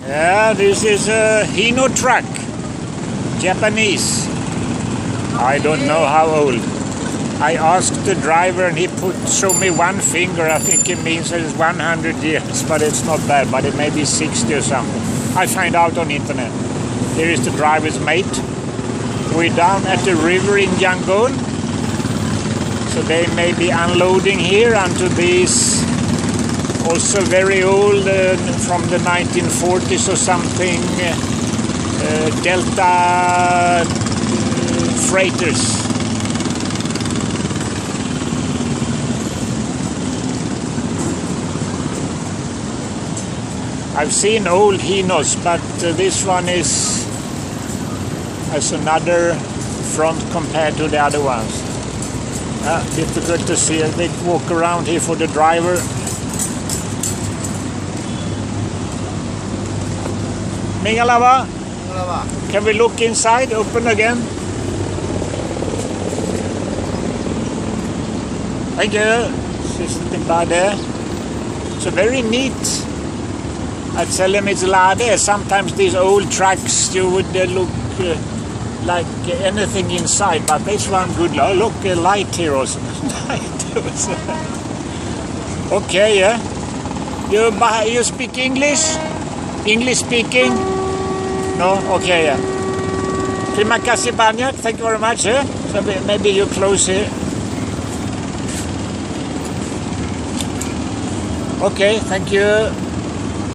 Yeah, this is a Hino truck, Japanese. I don't know how old. I asked the driver and he showed me one finger. I think it means it's 100 years, but it's not bad, but it may be 60 or something. I find out on internet. Here is the driver's mate. We're down at the river in Yangon. So they may be unloading here onto these also very old, from the 1940s or something, Delta freighters. I've seen old Hinos, but this one has another front compared to the other ones. Difficult to see. A big walk around here for the driver. Mingalava, can we look inside? Open again. Thank you. Sitting by there. So very neat. I tell them it's Lade. Sometimes these old trucks you would look like anything inside, but this one good. Look, a light here also. Okay, yeah. You speak English? English speaking? No? Okay, yeah. Terima kasih banyak. Thank you very much. So maybe you close here. Okay, thank you.